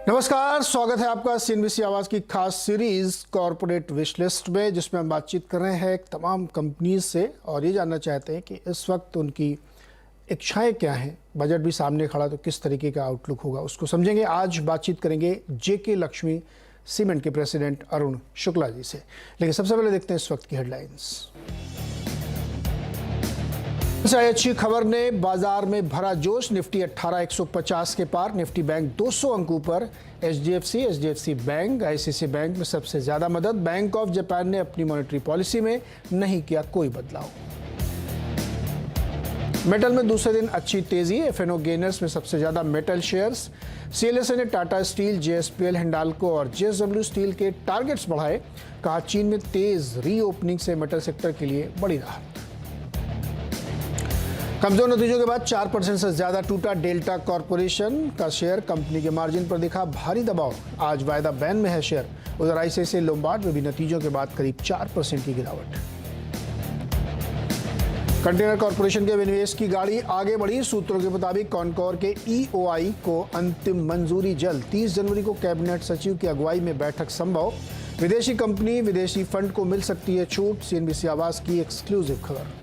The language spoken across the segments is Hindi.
नमस्कार, स्वागत है आपका सीएनबीसी आवाज की खास सीरीज कॉर्पोरेट विश लिस्ट में, जिसमें हम बातचीत कर रहे हैं तमाम कंपनीज से और ये जानना चाहते हैं कि इस वक्त उनकी इच्छाएं क्या हैं। बजट भी सामने खड़ा तो किस तरीके का आउटलुक होगा, उसको समझेंगे। आज बातचीत करेंगे जेके लक्ष्मी सीमेंट के प्रेसिडेंट अरुण शुक्ला जी से। लेकिन सबसे पहले देखते हैं इस वक्त की हेडलाइंस। अच्छी खबर ने बाजार में भरा जोश। निफ्टी 18,150 के पार, निफ्टी बैंक 200 अंकों पर। एचडीएफसी बैंक, आईसीआईसीआई बैंक में सबसे ज्यादा मदद। बैंक ऑफ जापान ने अपनी मॉनेटरी पॉलिसी में नहीं किया कोई बदलाव। मेटल में दूसरे दिन अच्छी तेजी। एफएनओ गेनर्स में सबसे ज्यादा मेटल शेयर्स। सीएलएसए ने टाटा स्टील, जेएसपीएल, हिंडाल्को और जेएसडब्ल्यू स्टील के टारगेट्स बढ़ाए। कहा चीन में तेज रीओपनिंग से मेटल सेक्टर के लिए बड़ी राहत। कमजोर नतीजों के बाद 4% से ज्यादा टूटा डेल्टा कॉर्पोरेशन का शेयर। कंपनी के मार्जिन पर दिखा भारी दबाव। आज वायदा बैन में है शेयर। उधर आईसीआईसीआई लोम्बार्ड में भी नतीजों के बाद करीब 4% की गिरावट। कंटेनर कॉर्पोरेशन के विनिवेश की गाड़ी आगे बढ़ी। सूत्रों के मुताबिक कॉनकोर के ईओआई को अंतिम मंजूरी जल्द। 30 जनवरी को कैबिनेट सचिव की अगुवाई में बैठक संभव। विदेशी कंपनी, विदेशी फंड को मिल सकती है छूट। सीएनबीसी आवाज की एक्सक्लूसिव खबर।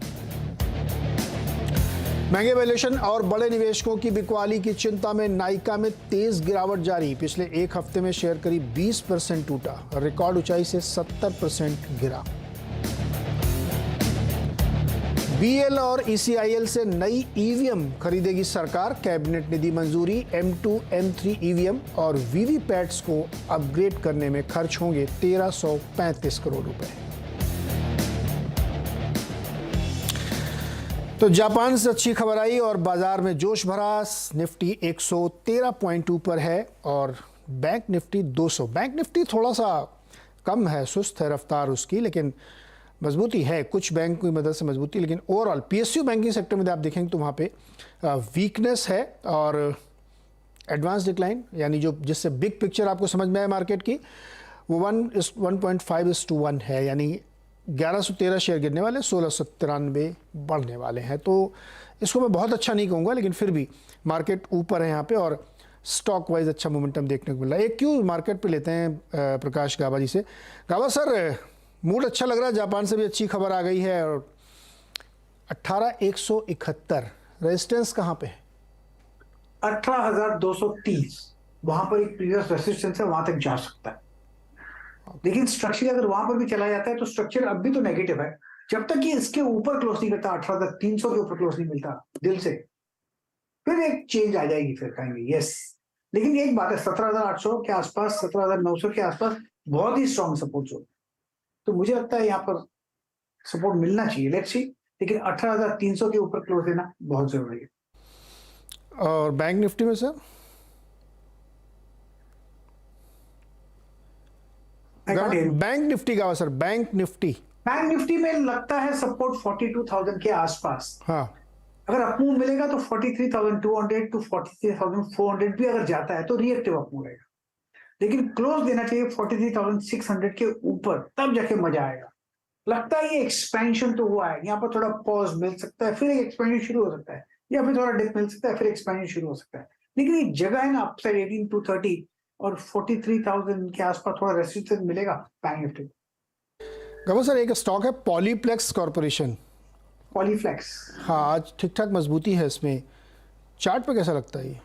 महंगे वैल्यूएशन और बड़े निवेशकों की बिकवाली की चिंता में नाइका में तेज गिरावट जारी। पिछले एक हफ्ते में शेयर करीब 20% टूटा। रिकॉर्ड ऊंचाई से 70% गिरा। बीएल और ईसीआईएल से नई ईवीएम खरीदेगी सरकार। कैबिनेट ने दी मंजूरी। M2, M3 ईवीएम और वीवीपैट्स को अपग्रेड करने में खर्च होंगे 1335 करोड़ रुपए। तो जापान से अच्छी खबर आई और बाजार में जोश भरा। निफ्टी 113 पॉइंट ऊपर है और बैंक निफ्टी 200। बैंक निफ्टी थोड़ा सा कम है, सुस्त है रफ्तार उसकी, लेकिन मजबूती है। कुछ बैंक की मदद से मजबूती, लेकिन ओवरऑल पीएसयू बैंकिंग सेक्टर में आप देखेंगे तो वहाँ पे वीकनेस है और एडवांस डिक्लाइन, यानी जो जिससे बिग पिक्चर आपको समझ में आए मार्केट की, वो 1.5:1 है। यानी 1113 शेयर गिरने वाले, 1693 बढ़ने वाले हैं। तो इसको मैं बहुत अच्छा नहीं कहूँगा, लेकिन फिर भी मार्केट ऊपर है यहाँ पे और स्टॉक वाइज अच्छा मोमेंटम देखने को मिल रहा है। एक क्यों मार्केट पे लेते हैं प्रकाश गाबा जी से। गाबा सर, मूड अच्छा लग रहा है, जापान से भी अच्छी खबर आ गई है और 18,171 रेजिस्टेंस कहाँ पे है? 18,230 वहां पर एक प्रीवियस रेजिस्टेंस है, वहां तक जा सकता है। लेकिन स्ट्रक्चर अगर वहां पर भी चला जाता है तो स्ट्रक्चर अब भी तो नेगेटिव है। जब तक ये इसके ऊपर क्लोज नहीं करता, 18,300 के ऊपर क्लोज नहीं मिलता दिल से, फिर एक चेंज आ जाएगी, फिर कहेंगे यस। लेकिन एक बात है, 17,800 के आसपास, 17,900 के आसपास बहुत ही स्ट्रॉन्ग सपोर्ट जोन, तो मुझे लगता है यहाँ पर सपोर्ट मिलना चाहिए। लेट्स सी, लेकिन 18,300 के ऊपर क्लोज देना बहुत जरूरी है। और बैंक निफ्टी में सर, बैंक निफ्टी का सर, बैंक निफ्टी में लगता है सपोर्ट 42,000 के आसपास। हाँ, अगर अपमूव मिलेगा तो 43,200 टू 43,400 भी अगर जाता है तो रिएक्टिव अपमूव रहेगा। लेकिन क्लोज देना चाहिए 43,600 के ऊपर, तब जाके मजा आएगा। लगता है ये एक्सपेंशन तो हुआ है, यहाँ पर थोड़ा पॉज मिल सकता है, फिर एक एक्सपेंशन शुरू हो सकता है, या फिर थोड़ा डिप मिल सकता है, फिर एक्सपेंशन शुरू हो सकता है। लेकिन ये जगह है ना, अपसाइड 18,230 और 43,000 के आसपास थोड़ा रेसिस्टेंस मिलेगा बैंक निफ्टी। गवा सर, एक स्टॉक है पॉलीप्लेक्स कॉर्पोरेशन। पॉलीफ्लेक्स, हाँ, आज ठीक ठाक मजबूती है इसमें। चार्ट पे कैसा लगता है ये?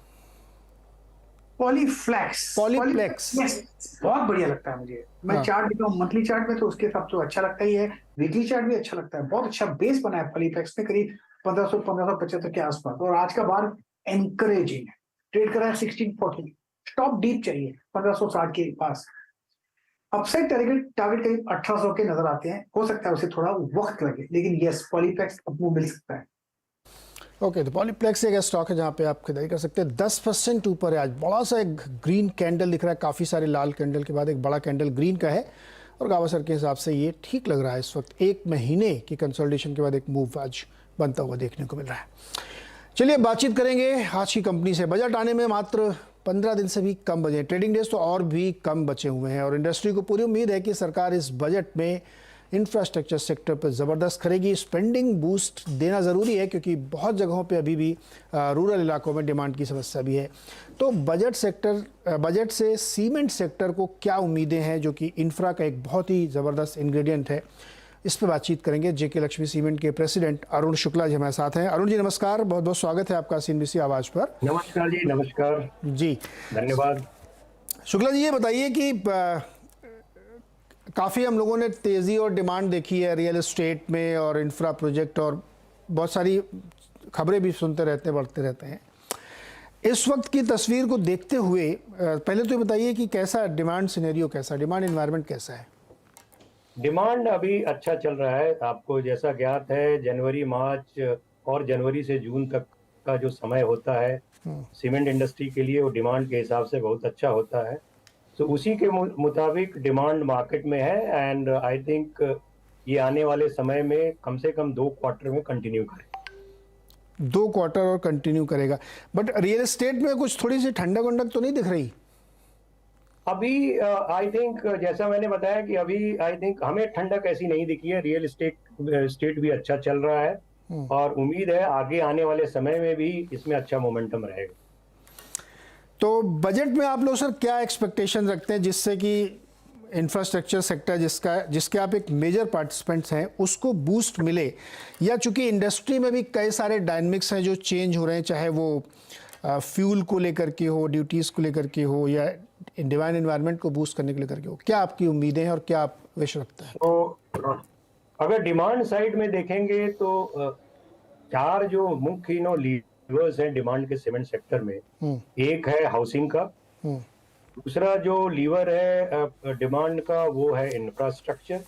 पॉलीप्लेक्स बहुत बढ़िया लगता है मुझे। मैं हाँ। चार्ट देखता हूँ मंथली चार्ट में, तो उसके हिसाब से अच्छा लगता ही है। वीकली चार्ट भी अच्छा लगता है। बहुत अच्छा बेस बना है पॉलीप्लेक्स में, करीब 1575 के आसपास, और आज का बार एनकरेजिंग है। ट्रेड कर रहा है 1640। स्टॉप डीप चाहिए 1560 के पास। अपसाइड टारगेट करीब 1800 के नजर आते हैं। हो सकता है उसे थोड़ा वक्त लगे, लेकिन यस, पॉलीप्लेक्स अपमूव मिल सकता है। ओके, तो पॉलीप्लेक्स एक स्टॉक है जहाँ पे आप खरीदारी कर सकते हैं। 10% ऊपर है आज। बड़ा सा एक ग्रीन कैंडल दिख रहा है, काफ़ी सारे लाल कैंडल के बाद एक बड़ा कैंडल ग्रीन का है और गावा सर के हिसाब से ये ठीक लग रहा है इस वक्त। एक महीने की कंसोलिडेशन के बाद एक मूव आज बनता हुआ देखने को मिल रहा है। चलिए बातचीत करेंगे आज की कंपनी से। बजट आने में मात्र 15 दिन से भी कम बचे, ट्रेडिंग डेज तो और भी कम बचे हुए हैं और इंडस्ट्री को पूरी उम्मीद है कि सरकार इस बजट में इंफ्रास्ट्रक्चर सेक्टर पर ज़बरदस्त करेगी। स्पेंडिंग बूस्ट देना ज़रूरी है क्योंकि बहुत जगहों पे अभी भी रूरल इलाकों में डिमांड की समस्या भी है। तो बजट से सीमेंट सेक्टर को क्या उम्मीदें हैं, जो कि इंफ्रा का एक बहुत ही ज़बरदस्त इंग्रेडिएंट है, इस पर बातचीत करेंगे। जेके लक्ष्मी सीमेंट के प्रेसिडेंट अरुण शुक्ला जी हमारे साथ हैं। अरुण जी नमस्कार, बहुत बहुत स्वागत है आपका CNBC आवाज़ पर। नमस्कार जी, नमस्कार जी, धन्यवाद। शुक्ला जी ये बताइए कि काफ़ी हम लोगों ने तेज़ी और डिमांड देखी है रियल एस्टेट में और इंफ्रा प्रोजेक्ट, और बहुत सारी खबरें भी सुनते रहते हैं, बढ़ते रहते हैं। इस वक्त की तस्वीर को देखते हुए पहले तो ये बताइए कि कैसा डिमांड सिनेरियो, कैसा डिमांड एनवायरनमेंट कैसा है? डिमांड अभी अच्छा चल रहा है। आपको जैसा ज्ञात है, जनवरी मार्च और जनवरी से जून तक का जो समय होता है सीमेंट इंडस्ट्री के लिए, वो डिमांड के हिसाब से बहुत अच्छा होता है। तो उसी के मुताबिक डिमांड मार्केट में है एंड आई थिंक ये आने वाले समय में कम से कम 2 क्वार्टर में कंटिन्यू करेगा। 2 क्वार्टर और कंटिन्यू करेगा। बट रियल एस्टेट में कुछ थोड़ी सी ठंडक वंडक तो नहीं दिख रही अभी? आई थिंक जैसा मैंने बताया कि अभी आई थिंक हमें ठंडक ऐसी नहीं दिखी है। रियल स्टेट भी अच्छा चल रहा है और उम्मीद है आगे आने वाले समय में भी इसमें अच्छा मोमेंटम रहेगा। तो बजट में आप लोग सर क्या एक्सपेक्टेशन रखते हैं जिससे कि इंफ्रास्ट्रक्चर सेक्टर जिसके आप एक मेजर पार्टिसिपेंट्स हैं उसको बूस्ट मिले? या चूंकि इंडस्ट्री में भी कई सारे डायनामिक्स हैं जो चेंज हो रहे हैं, चाहे वो फ्यूल को लेकर के हो, ड्यूटीज़ को लेकर के हो, या डिवाइन एनवायरनमेंट को बूस्ट करने को लेकर के हो, क्या आपकी उम्मीदें हैं और क्या आप विश रखते हैं? तो अगर डिमांड साइड में देखेंगे तो 4 जो मुख्य लीवर्स हैं डिमांड के सीमेंट सेक्टर में। एक है हाउसिंग का, दूसरा जो लीवर है डिमांड का वो है इंफ्रास्ट्रक्चर,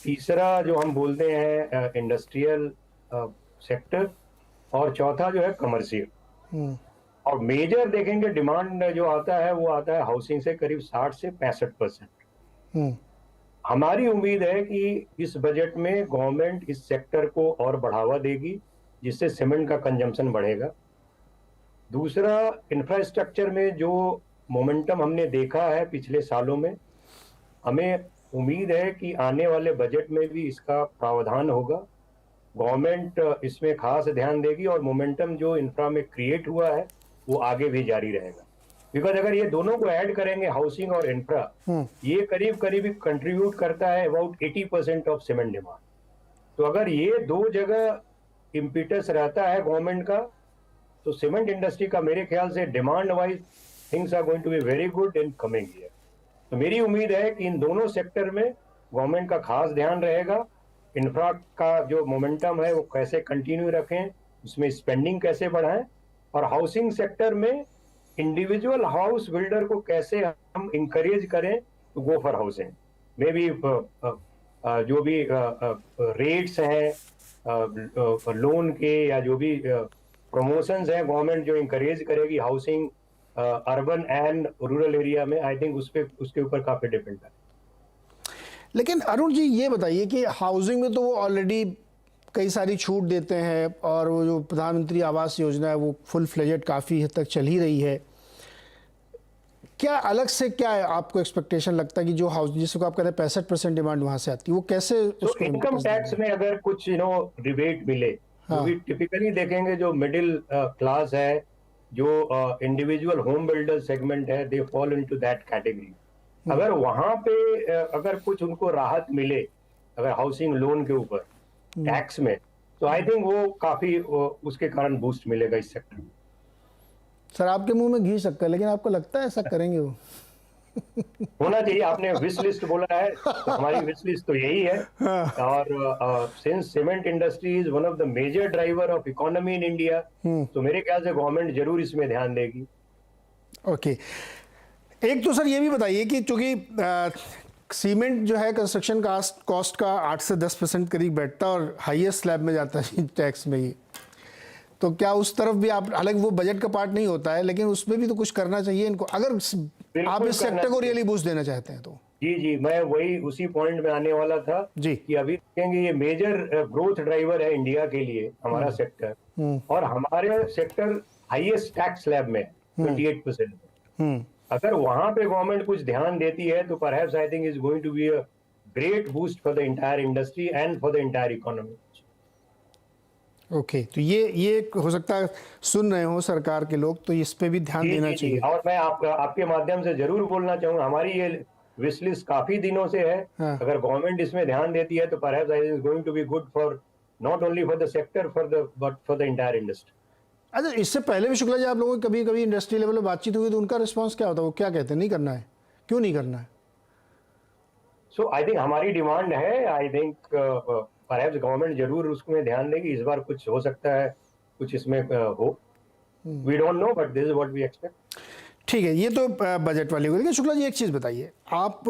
तीसरा जो हम बोलते हैं इंडस्ट्रियल सेक्टर, और चौथा जो है कमर्शियल। और मेजर देखेंगे डिमांड जो आता है वो आता है हाउसिंग से करीब 60 से 65%। हमारी उम्मीद है कि इस बजट में गवर्नमेंट इस सेक्टर को और बढ़ावा देगी जिससे सीमेंट का कंजम्पशन बढ़ेगा। दूसरा, इंफ्रास्ट्रक्चर में जो मोमेंटम हमने देखा है पिछले सालों में, हमें उम्मीद है कि आने वाले बजट में भी इसका प्रावधान होगा। गवर्नमेंट इसमें खास ध्यान देगी और मोमेंटम जो इंफ्रा में क्रिएट हुआ है वो आगे भी जारी रहेगा। बिकॉज अगर ये दोनों को ऐड करेंगे, हाउसिंग और इंफ्रा, ये करीब करीब कंट्रीब्यूट करता है अबाउट 80% ऑफ सीमेंट डिमांड। तो अगर ये 2 जगह इम्पीटस रहता है गवर्नमेंट का, तो सीमेंट इंडस्ट्री का मेरे ख्याल से demand wise things are going to be very good in coming year. तो मेरी उम्मीद है कि इन दोनों सेक्टर में गवर्नमेंट का खास ध्यान रहेगा। इंफ्रा का जो मोमेंटम है वो कैसे कंटिन्यू रखें, उसमें स्पेंडिंग कैसे बढ़ाएं, और हाउसिंग सेक्टर में इंडिविजुअल हाउस बिल्डर को कैसे हम इंकरेज करें to go for housing. Maybe जो भी रेट्स हैं लोन के या जो भी प्रमोशंस हैं, गवर्नमेंट जो इंकरेज करेगी housing urban and rural area में, आई थिंक उसके ऊपर काफी डिपेंड है। लेकिन अरुण जी ये बताइए कि हाउसिंग में तो वो ऑलरेडी कई सारी छूट देते हैं और वो जो प्रधानमंत्री आवास योजना है वो फुल फ्लेजेड काफ़ी हद तक चल ही रही है। क्या अलग से क्या आपको एक्सपेक्टेशन लगता है कि जो हाउस जिसको आप कहते हैं 65% डिमांड वहां से आती है, वो कैसे उसको इनकम टैक्स में अगर कुछ रिबेट मिले, तो भी टिपिकली देखेंगे जो मिडिल क्लास है, जो इंडिविजुअल होम बिल्डर सेगमेंट है, they fall into that category. अगर वहां पे अगर कुछ उनको राहत मिले अगर हाउसिंग लोन के ऊपर टैक्स में, तो आई थिंक वो काफी उसके कारण बूस्ट मिलेगा इस सेक्टर में। सर आपके मुंह में घी शक्कर, लेकिन आपको लगता है ऐसा करेंगे वो? होना चाहिए। आपने विश लिस्ट बोला है, तो हमारी विश लिस्ट तो यही है। और since cement industry is one of the major driver of economy in India, तो मेरे ख्याल से गवर्नमेंट जरूर इसमें ध्यान देगी। ओके, एक तो सर ये भी बताइए कि चूंकि सीमेंट जो है कंस्ट्रक्शन कॉस्ट का 8 से 10% करीब बैठता है और हाईएस्ट स्लैब में जाता है टैक्स में ही, तो क्या उस तरफ भी आप, हालांकि वो बजट का पार्ट नहीं होता है, लेकिन उसमें भी तो कुछ करना चाहिए इनको, अगर आप इस सेक्टर को रियली बूस्ट देना चाहते हैं तो? जी, मैं वही उसी पॉइंट में आने वाला था जी कि अभी देखेंगे ये मेजर ग्रोथ ड्राइवर है इंडिया के लिए हमारा सेक्टर, और हमारे सेक्टर हाईएस्ट टैक्स स्लैब में 28%। अगर वहां पे गवर्नमेंट कुछ ध्यान देती है तो perhaps I think is going to be a great boost for the entire industry and for the entire economy. Okay, तो ये हो सकता है सुन रहे हो सरकार के लोग, तो इस पे भी ध्यान जी देना जी जी, चाहिए। और मैं आपके माध्यम से जरूर बोलना चाहूंगा, हमारी ये विश लिस्ट काफी दिनों से है। हाँ। अगर गवर्नमेंट इसमें ध्यान देती है तो perhaps it is going to be good for not only for the sector but for the entire industry. अच्छा, इससे पहले भी शुक्ला जी आप लोगों की कभी कभी इंडस्ट्री लेवल पे बातचीत हुई तो उनका रिस्पांस क्या होता है? वो क्या कहते हैं, नहीं करना है? क्यों नहीं करना है? So I think हमारी डिमांड है, आई थिंक परहैप्स गवर्नमेंट जरूर उसमें ध्यान देगी। इस बार कुछ हो सकता है, कुछ इसमें हो, we don't know, but this is what we expect. ठीक है, ये तो बजट वाली हो। लेकिन शुक्ला जी एक चीज़ बताइए, आप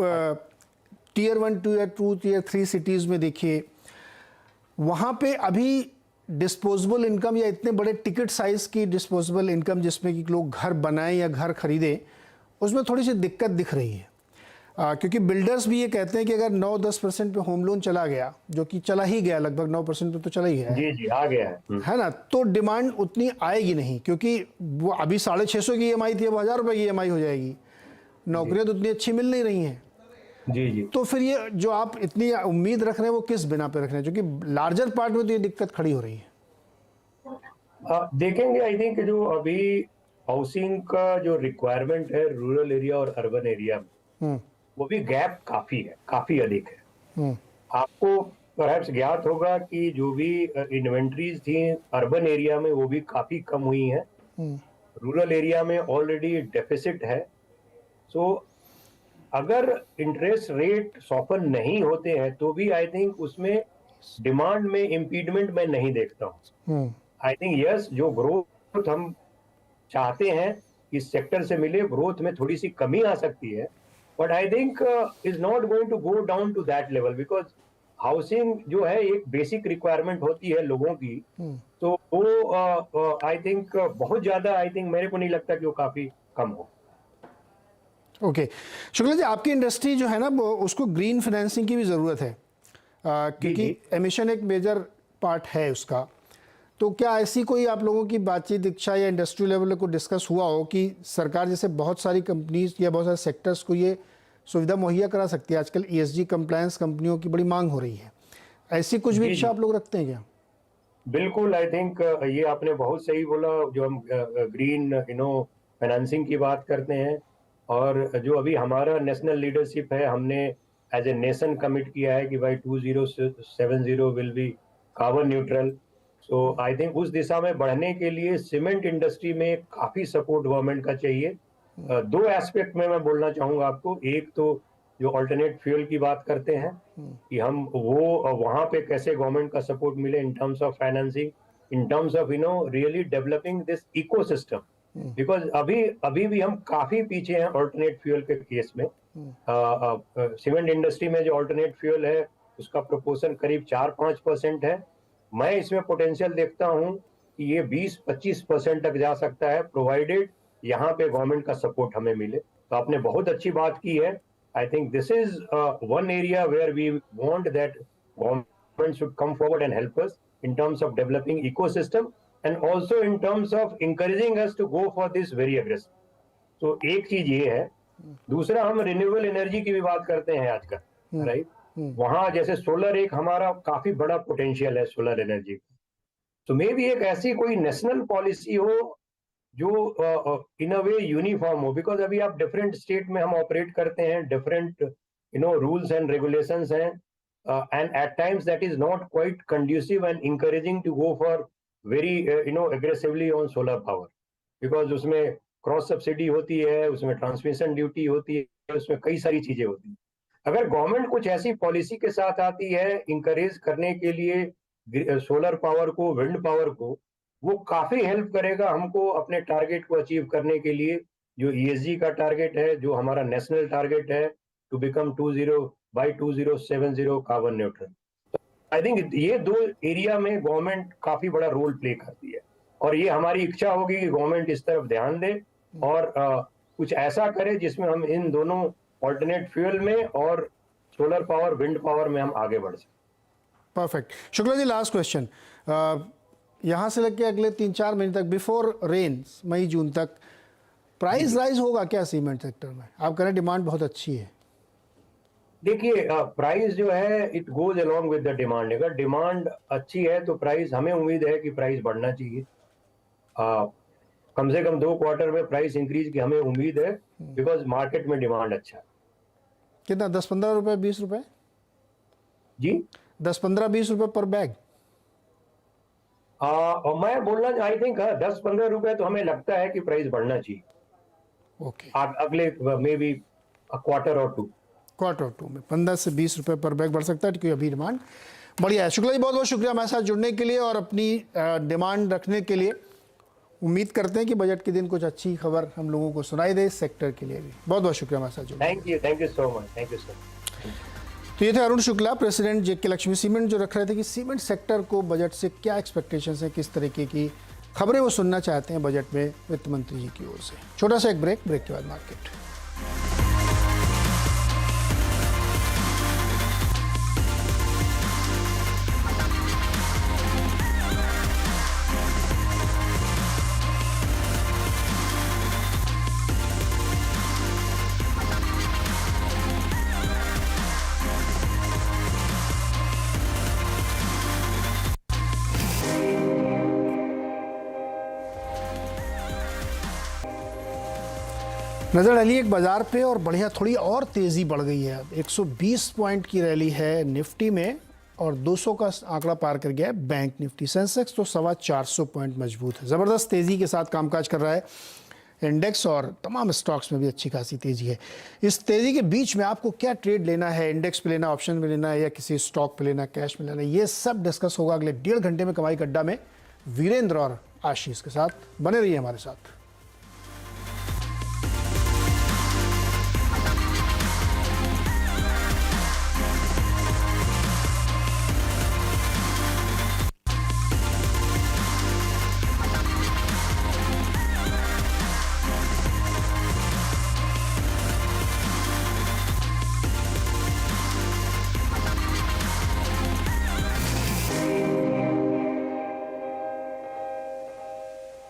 टीयर 1, टीयर 2, टीयर 3 सिटीज़ में देखिए, वहाँ पे अभी डिस्पोजेबल इनकम या इतने बड़े टिकट साइज़ की डिस्पोजेबल इनकम जिसमें कि लोग घर बनाएं या घर खरीदें, उसमें थोड़ी सी दिक्कत दिख रही है। क्योंकि बिल्डर्स भी ये कहते हैं कि अगर 9-10% पे होम लोन चला गया, जो कि चला ही गया, लगभग 9% पे तो चला ही गया जी जी, आ गया है ना, तो डिमांड उतनी आएगी नहीं, क्योंकि वो अभी 650 की EMI थी, अब 1000 रुपये की EMI हो जाएगी। नौकरियां तो उतनी अच्छी मिल नहीं रही हैं। जी जी, तो फिर ये जो आप इतनी उम्मीद रख रहे हैं वो किस बिना पे रख रहे हैं? क्योंकि लार्जर पार्ट में तो ये दिक्कत खड़ी हो रही है। देखेंगे, आई थिंक जो अभी हाउसिंग का जो रिक्वायरमेंट है रूरल एरिया और अर्बन एरिया में, वो भी गैप काफी है, काफी अधिक है। आपको परहैप्स ज्ञात होगा कि जो भी इन्वेंट्रीज थी अर्बन एरिया में वो भी काफी कम हुई हैं। रूरल एरिया में ऑलरेडी डेफिसिट है। सो अगर इंटरेस्ट रेट सॉफन नहीं होते हैं तो भी आई थिंक उसमें डिमांड में इम्पीडमेंट मैं नहीं देखता हूँ। आई थिंक यस, जो ग्रोथ हम चाहते हैं इस सेक्टर से मिले, ग्रोथ में थोड़ी सी कमी आ सकती है, but I think is not going to go down to that level, because housing जो है एक बेसिक रिक्वायरमेंट होती है लोगों की। तो वो आई थिंक बहुत ज्यादा, आई थिंक मेरे को नहीं लगता कि वो काफी कम हो। ओके, शुक्ला जी, आपकी इंडस्ट्री जो है ना, वो उसको ग्रीन फाइनेंसिंग की भी ज़रूरत है, क्योंकि एमिशन एक मेजर पार्ट है उसका। तो क्या ऐसी कोई आप लोगों की बातचीत, इच्छा या इंडस्ट्री लेवल को डिस्कस हुआ हो कि सरकार जैसे बहुत सारी कंपनीज या बहुत सारे सेक्टर्स को ये सुविधा मुहैया करा सकती है? आजकल ESG कंप्लायंस कंपनियों की बड़ी मांग हो रही है, ऐसी कुछ भी इच्छा आप लोग रखते हैं क्या? बिल्कुल, आई थिंक ये आपने बहुत सही बोला। जो हम ग्रीन फाइनेंसिंग की बात करते हैं, और जो अभी हमारा नेशनल लीडरशिप है, हमने एज ए नेशन कमिट किया है कि भाई 2070 will be carbon neutral. So I think उस दिशा में बढ़ने के लिए सीमेंट इंडस्ट्री में काफी सपोर्ट गवर्नमेंट का चाहिए। दो एस्पेक्ट में मैं बोलना चाहूंगा आपको। एक तो जो अल्टरनेट फ्यूल की बात करते हैं कि हम वो वहां पे कैसे गवर्नमेंट का सपोर्ट मिले इन terms of financing, in terms of really developing this ecosystem, because अभी भी हम काफी पीछे हैं अल्टरनेट फ्यूल के केस में। सीमेंट इंडस्ट्री में जो अल्टरनेट फ्यूल है उसका प्रोपोर्शन करीब 4-5% है। मैं इसमें पोटेंशियल देखता हूं कि ये 20-25% तक जा सकता है, प्रोवाइडेड यहाँ पे गवर्नमेंट का सपोर्ट हमें मिले। तो आपने बहुत अच्छी बात की है। I think this is one area where we want that government should come forward and help us in terms of developing ecosystem and also in terms of encouraging us to go for this very aggressive. तो एक चीज ये है। दूसरा, हम रिन्यूएबल एनर्जी की भी बात करते हैं आजकल, राइट? वहां जैसे सोलर एक हमारा काफी बड़ा पोटेंशियल है सोलर एनर्जी। तो मे भी एक ऐसी कोई नेशनल पॉलिसी हो जो इन अ वे यूनिफॉर्म हो, बिकॉज अभी आप डिफरेंट स्टेट में हम ऑपरेट करते हैं, डिफरेंट रूल्स एंड रेगुलेशंस हैं, and at times that is not quite conducive and encouraging to go for very aggressively on solar power, because उसमें क्रॉस सब्सिडी होती है, उसमें ट्रांसमिशन ड्यूटी होती है, उसमें कई सारी चीजें होती हैं। अगर गवर्नमेंट कुछ ऐसी पॉलिसी के साथ आती है इंकरेज करने के लिए सोलर पावर को, विंड पावर को, वो काफी हेल्प करेगा हमको अपने टारगेट को अचीव करने के लिए। जो ESG का टारगेट है, जो हमारा नेशनल टारगेट है to become 2070 carbon neutral. I think ये दो एरिया में गवर्नमेंट काफी बड़ा रोल प्ले करती है, और ये हमारी इच्छा होगी कि गवर्नमेंट इस तरफ ध्यान दे और कुछ ऐसा करे जिसमें हम इन दोनों ऑल्टरनेट फ्यूल में और सोलर पावर, विंड पावर में हम आगे बढ़ सकें। Perfect. Shukla ji, last question, यहाँ से लेके अगले 3-4 महीने तक, बिफोर रेन्स, मई जून तक, प्राइस राइज होगा क्या सीमेंट सेक्टर में? आप कह रहे हैं डिमांड बहुत अच्छी है। देखिए प्राइस जो है it goes along with the demand. अगर डिमांड अच्छी है तो प्राइस, हमें उम्मीद है कि प्राइस बढ़ना चाहिए। कम से कम 2 क्वार्टर में प्राइस इंक्रीज की हमें उम्मीद है, बिकॉज मार्केट में डिमांड अच्छा है। कितना, 10-15 रुपए, 20 रुपए? जी 10-15-20 रुपए पर बैग? और मैं बोलना आई थिंक 10-15 रुपए तो हमें लगता है कि प्राइस बढ़ना चाहिए ओके, अगले मे बी क्वार्टर और 2। क्वार्टर 2 में 15 से 20 रुपए पर बैग बढ़ सकता है, क्योंकि अभी डिमांड बढ़िया है। शुक्ला जी, बहुत बहुत शुक्रिया हमारे साथ जुड़ने के लिए और अपनी डिमांड रखने के लिए। उम्मीद करते हैं कि बजट के दिन कुछ अच्छी खबर हम लोगों को सुनाई दे, इस सेक्टर के लिए भी। बहुत बहुत शुक्रिया हमारे साथ जुड़ने। Thank you so much, thank you sir. तो ये थे अरुण शुक्ला, प्रेसिडेंट जेके लक्ष्मी सीमेंट, जो रख रहे थे कि सीमेंट सेक्टर को बजट से क्या एक्सपेक्टेशंस हैं, किस तरीके की खबरें वो सुनना चाहते हैं बजट में वित्त मंत्री जी की ओर से। छोटा सा एक ब्रेक के बाद मार्केट। नजर डालिए एक बाजार पे और बढ़िया थोड़ी और तेजी बढ़ गई है। अब 120 पॉइंट की रैली है निफ्टी में और 200 का आंकड़ा पार कर गया है बैंक निफ्टी। सेंसेक्स तो 425 पॉइंट मजबूत है, जबरदस्त तेजी के साथ कामकाज कर रहा है इंडेक्स और तमाम स्टॉक्स में भी अच्छी खासी तेजी है। इस तेजी के बीच में आपको क्या ट्रेड लेना है, इंडेक्स पे लेना, ऑप्शन में लेना है या किसी स्टॉक पे लेना, कैश में लेना, ये सब डिस्कस होगा अगले 1.5 घंटे में कमाई अड्डा में वीरेंद्र और आशीष के साथ। बने रहिए हमारे साथ।